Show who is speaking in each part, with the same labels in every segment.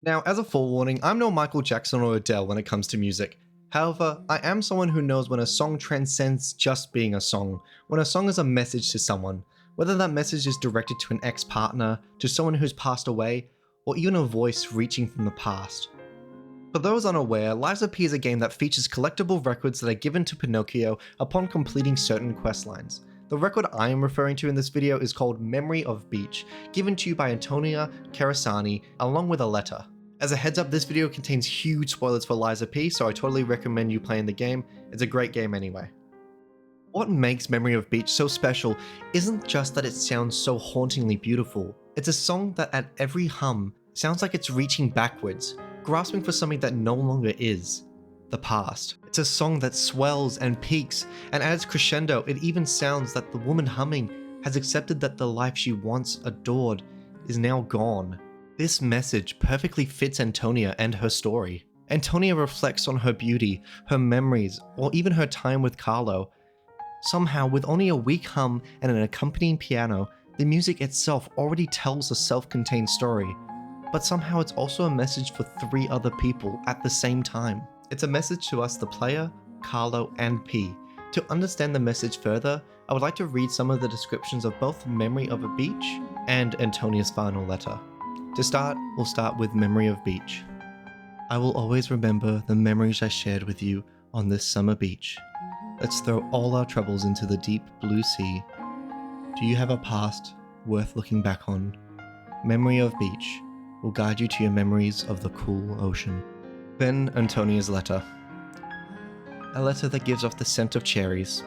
Speaker 1: Now, as a forewarning, I'm no Michael Jackson or Adele when it comes to music. However, I am someone who knows when a song transcends just being a song, when a song is a message to someone, whether that message is directed to an ex-partner, to someone who's passed away, or even a voice reaching from the past. For those unaware, Lies of P is a game that features collectible records that are given to Pinocchio upon completing certain questlines. The record I am referring to in this video is called Memory of Beach, given to you by Antonia Carasani, along with a letter. As a heads up, this video contains huge spoilers for Lies of P, so I totally recommend you playing the game. It's a great game anyway. What makes Memory of Beach so special isn't just that it sounds so hauntingly beautiful. It's a song that at every hum sounds like it's reaching backwards, grasping for something that no longer is, the past. It's a song that swells and peaks, and at its crescendo, it even sounds that the woman humming has accepted that the life she once adored is now gone. This message perfectly fits Antonia and her story. Antonia reflects on her beauty, her memories, or even her time with Carlo. Somehow, with only a weak hum and an accompanying piano, the music itself already tells a self-contained story. But somehow it's also a message for 3 other people at the same time. It's a message to us, the player, Carlo, and P. To understand the message further, I would like to read some of the descriptions of both Memory of a Beach and Antonia's final letter. To start, we'll start with Memory of Beach. I will always remember the memories I shared with you on this summer beach. Let's throw all our troubles into the deep blue sea. Do you have a past worth looking back on? Memory of Beach will guide you to your memories of the cool ocean. Then Antonia's letter. A letter that gives off the scent of cherries.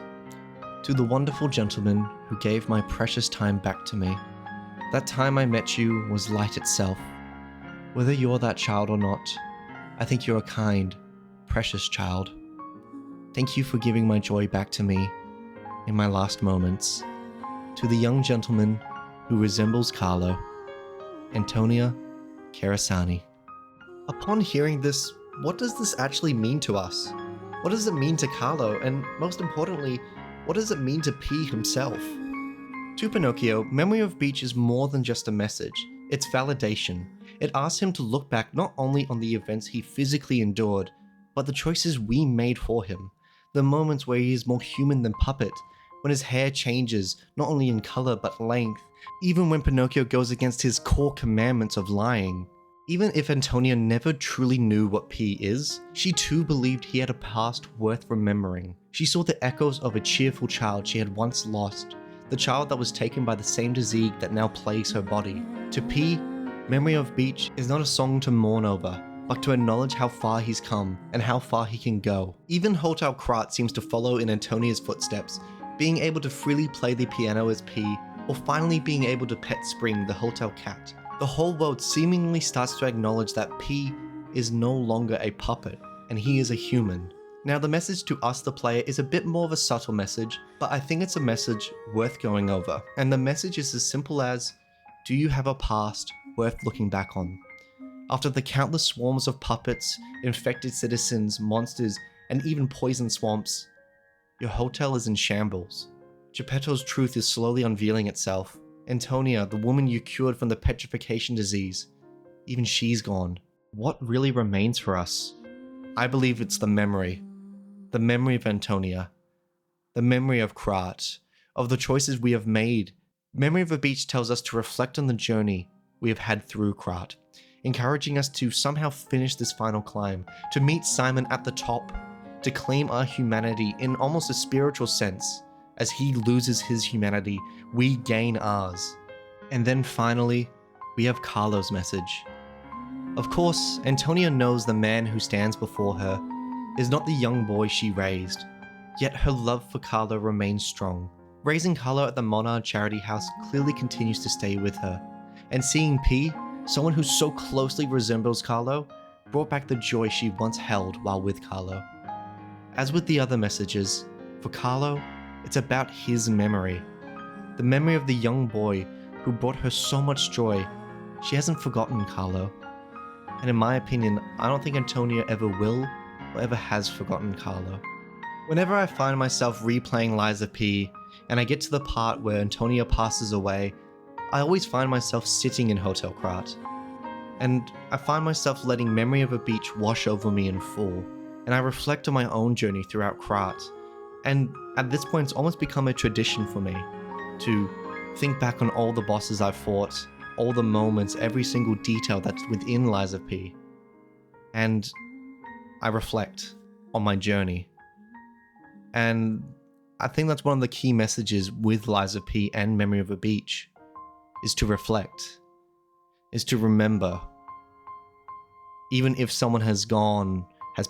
Speaker 1: To the wonderful gentleman who gave my precious time back to me. That time I met you was light itself. Whether you're that child or not, I think you're a kind, precious child. Thank you for giving my joy back to me in my last moments. To the young gentleman who resembles Carlo, Antonia Carasani. Upon hearing this, what does this actually mean to us? What does it mean to Carlo? And most importantly, what does it mean to P himself? To Pinocchio, Memory of Beach is more than just a message. It's validation. It asks him to look back not only on the events he physically endured, but the choices we made for him. The moments where he is more human than puppet, when his hair changes, not only in color but length, even when Pinocchio goes against his core commandments of lying. Even if Antonia never truly knew what P is, she too believed he had a past worth remembering. She saw the echoes of a cheerful child she had once lost, the child that was taken by the same disease that now plagues her body. To P, Memory of Beach is not a song to mourn over, but to acknowledge how far he's come and how far he can go. Even Hotel Krat seems to follow in Antonia's footsteps, being able to freely play the piano as P, or finally being able to pet Spring, the hotel cat. The whole world seemingly starts to acknowledge that P is no longer a puppet, and he is a human. Now the message to us, the player, is a bit more of a subtle message, but I think it's a message worth going over. And the message is as simple as, do you have a past worth looking back on? After the countless swarms of puppets, infected citizens, monsters, and even poison swamps, your hotel is in shambles. Geppetto's truth is slowly unveiling itself. Antonia, the woman you cured from the petrification disease, even she's gone. What really remains for us? I believe it's the memory. The memory of Antonia. The memory of Krat. Of the choices we have made. Memory of a Beach tells us to reflect on the journey we have had through Krat, encouraging us to somehow finish this final climb, to meet Simon at the top, to claim our humanity in almost a spiritual sense. As he loses his humanity, we gain ours. And then finally, we have Carlo's message. Of course, Antonia knows the man who stands before her is not the young boy she raised, yet her love for Carlo remains strong. Raising Carlo at the Monard Charity House clearly continues to stay with her, and seeing P, someone who so closely resembles Carlo, brought back the joy she once held while with Carlo. As with the other messages, for Carlo, it's about his memory. The memory of the young boy who brought her so much joy. She hasn't forgotten Carlo. And in my opinion, I don't think Antonia ever will or ever has forgotten Carlo. Whenever I find myself replaying Lies of P, and I get to the part where Antonia passes away, I always find myself sitting in Hotel Krat. And I find myself letting memory of a beach wash over me in full, and I reflect on my own journey throughout Krat. And at this point, it's almost become a tradition for me to think back on all the bosses I've fought, all the moments, every single detail that's within Lies of P. And I reflect on my journey. And I think that's one of the key messages with Lies of P and Memory of a Beach, is to reflect, is to remember. Even if someone has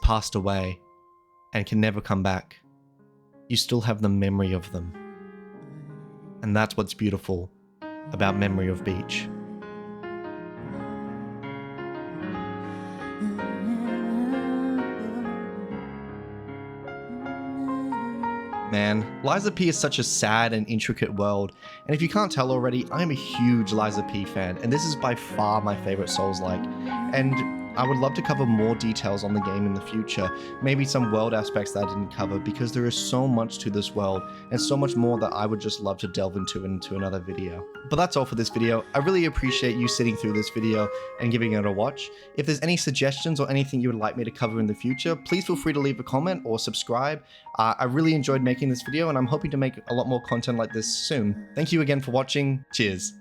Speaker 1: passed away, and can never come back, you still have the memory of them. And that's what's beautiful about Memory of Beach. Man, Lies of P is such a sad and intricate world, and if you can't tell already, I am a huge Lies of P fan, and this is by far my favorite Souls-like. And I would love to cover more details on the game in the future, maybe some world aspects that I didn't cover, because there is so much to this world, and so much more that I would just love to delve into another video. But that's all for this video. I really appreciate you sitting through this video and giving it a watch. If there's any suggestions or anything you would like me to cover in the future, please feel free to leave a comment or subscribe. I really enjoyed making this video, and I'm hoping to make a lot more content like this soon. Thank you again for watching. Cheers.